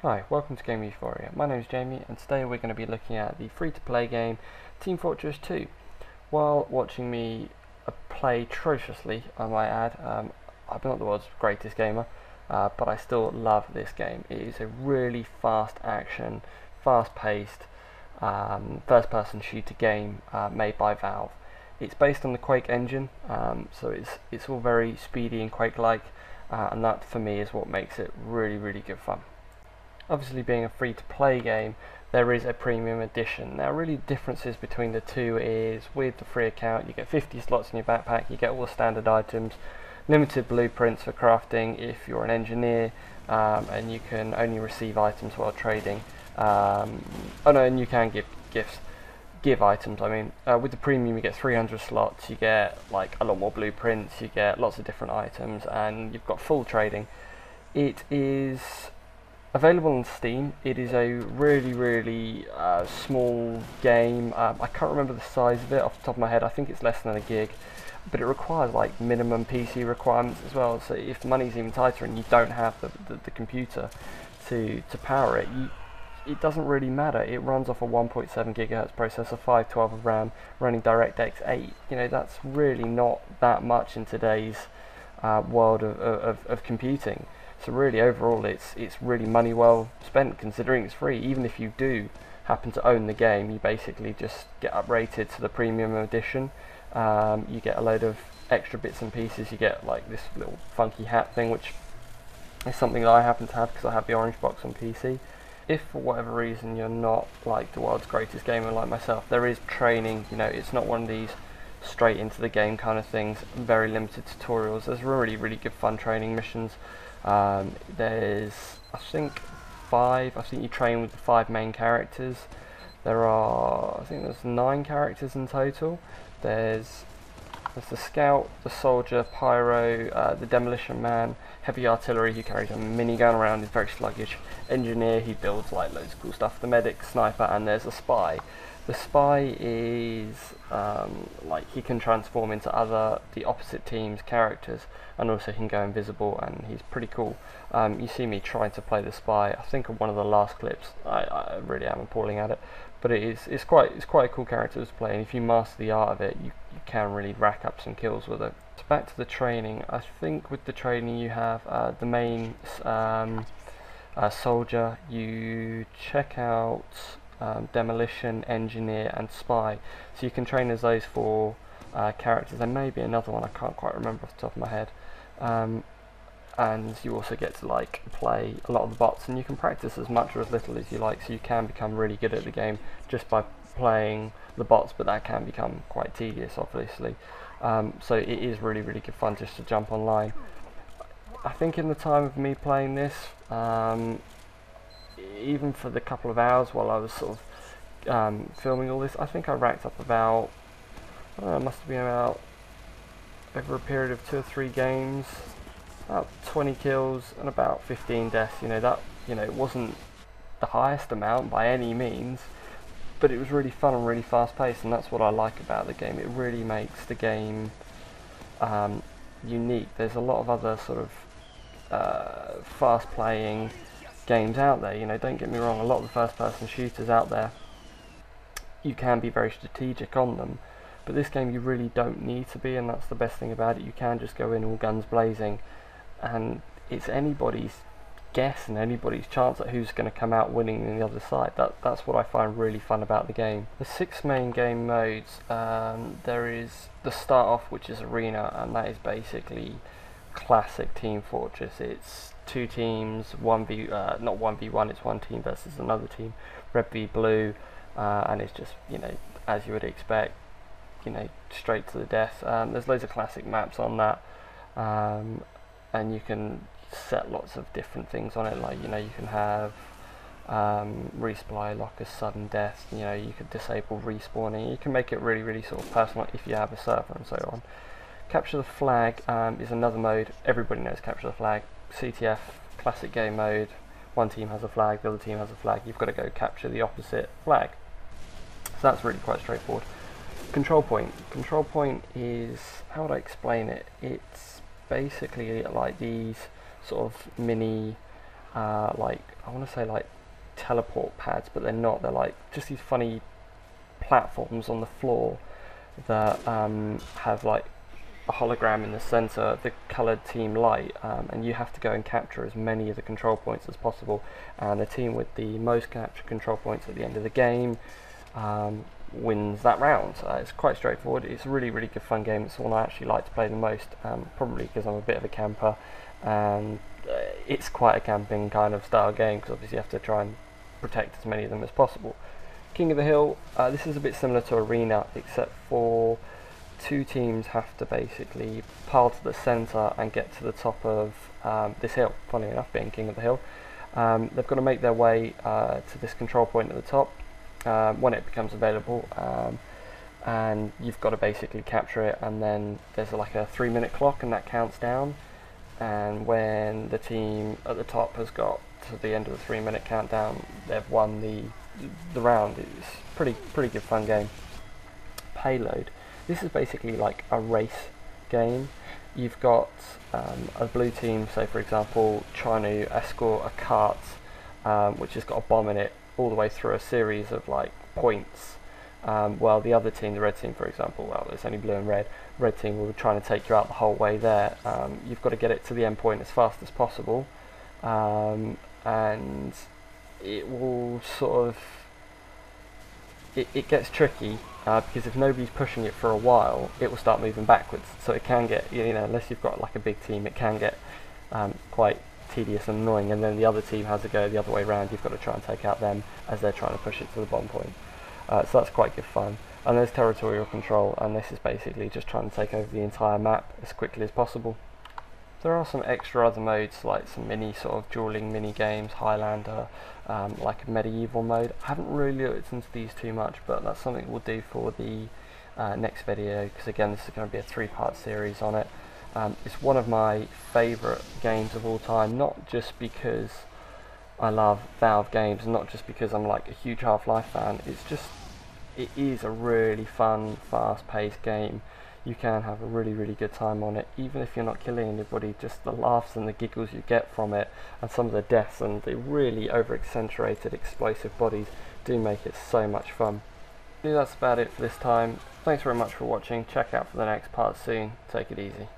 Hi, welcome to GamerEuphoria. My name is Jamie, and today we're going to be looking at the free-to-play game Team Fortress 2. While watching me play atrociously, I might add, I'm not the world's greatest gamer, but I still love this game. It is a really fast action, fast-paced, first-person shooter game made by Valve. It's based on the Quake engine, so it's all very speedy and Quake-like, and that for me is what makes it really good fun. Obviously, being a free-to-play game, there is a premium edition. Now, really, differences between the two is with the free account, you get 50 slots in your backpack, you get all the standard items, limited blueprints for crafting if you're an engineer, and you can only receive items while trading. Oh no, and you can give items. I mean, with the premium, you get 300 slots, you get like a lot more blueprints, you get lots of different items, and you've got full trading. It is available on Steam. It is a really small game. I can't remember the size of it off the top of my head. I think it's less than a gig, but it requires like minimum PC requirements as well. So if the money's even tighter and you don't have the computer to power it, it doesn't really matter. It runs off a 1.7 gigahertz processor, 512 of RAM, running DirectX 8. You know, that's really not that much in today's world of computing. So really, overall, it's really money well spent, considering it's free. Even if you do happen to own the game, you basically just get uprated to the premium edition. You get a load of extra bits and pieces. You get like this little funky hat thing, which is something that I happen to have because I have the orange box on PC. If for whatever reason you're not like the world's greatest gamer like myself, there is training. You know, it's not one of these straight into the game kind of things. Very limited tutorials. There's really good fun training missions. There's I think you train with the 5 main characters. I think there's 9 characters in total. There's the scout, the soldier, pyro, the demolition man, heavy artillery who carries a minigun around, is very sluggish, engineer, he builds like loads of cool stuff, the medic, sniper, and there's a spy. The spy is like he can transform into the opposite team's characters, and also he can go invisible, and he's pretty cool. You see me trying to play the spy. I think in one of the last clips. I really am appalling at it, but it's quite a cool character to play, and if you master the art of it, you can really rack up some kills with it. So back to the training. I think with the training you have the main soldier. You check out demolition, engineer, and spy. So you can train as those 4 characters. There may be another one, I can't quite remember off the top of my head. And you also get to like play a lot of the bots, and you can practice as much or as little as you like. So you can become really good at the game just by playing the bots, but that can become quite tedious, obviously. So it is really good fun just to jump online. I think in the time of me playing this, even for the couple of hours while I was sort of filming all this, I think I racked up about, it must have been about, over a period of 2 or 3 games, about 20 kills and about 15 deaths. It wasn't the highest amount by any means, but it was really fun and really fast paced, and that's what I like about the game. It really makes the game unique. There's a lot of other sort of fast playing games out there. Don't get me wrong, a lot of the first person shooters out there, you can be very strategic on them, but this game you really don't need to be, and that's the best thing about it. You can just go in all guns blazing, and it's anybody's guess and anybody's chance at who's going to come out winning on the other side. That's what I find really fun about the game. The 6 main game modes, there is the start off, which is arena, and that is basically classic Team Fortress. It's 2 teams, not 1v1, it's 1 team versus another team, red v blue, and it's just, as you would expect, straight to the death. There's loads of classic maps on that, and you can set lots of different things on it, like you can have resupply lockers, sudden death, you could disable respawning. You can make it really sort of personal if you have a server and so on. Capture the flag is another mode. Everybody knows capture the flag. CTF, classic game mode. One team has a flag, the other team has a flag. You've got to go capture the opposite flag. So that's really quite straightforward. Control point. Control point is, how would I explain it? It's basically like these sort of mini like, I want to say like teleport pads, but they're not. They're like just these funny platforms on the floor that have like a hologram in the center, the colored team light, and you have to go and capture as many of the control points as possible, and the team with the most captured control points at the end of the game wins that round. It's quite straightforward. It's a really good fun game. It's the one I actually like to play the most, probably because I'm a bit of a camper, and it's quite a camping kind of style game, because obviously you have to try and protect as many of them as possible. King of the Hill, this is a bit similar to Arena, except for two teams have to basically pile to the centre and get to the top of this hill, funny enough being King of the Hill. They've got to make their way to this control point at the top when it becomes available, and you've got to basically capture it, and then there's like a 3-minute clock and that counts down, and when the team at the top has got to the end of the 3-minute countdown, they've won the round. It's pretty good fun game. Payload. This is basically like a race game. You've got a blue team, say for example, trying to escort a cart which has got a bomb in it all the way through a series of like points, while the other team, the red team for example, well there's only blue and red, red team will be trying to take you out the whole way there. You've got to get it to the end point as fast as possible, and it will sort of, it gets tricky because if nobody's pushing it for a while, it will start moving backwards. So it can get, you know, unless you've got like a big team, it can get quite tedious and annoying. And then the other team has to go the other way around. You've got to try and take out them as they're trying to push it to the bomb point. So that's quite good fun. And there's territorial control, and this is basically just trying to take over the entire map as quickly as possible. There are some extra other modes, like some mini sort of dueling mini games, Highlander, like a medieval mode. I haven't really looked into these too much, but that's something we'll do for the next video, because again this is going to be a 3-part series on it. It's one of my favourite games of all time, not just because I love Valve games, and not just because I'm like a huge Half-Life fan. It's just, it is a really fun, fast-paced game. You can have a really good time on it, even if you're not killing anybody. Just the laughs and the giggles you get from it, and some of the deaths and the really over-accentuated explosive bodies do make it so much fun. That's about it for this time. Thanks very much for watching. Check out for the next part soon. Take it easy.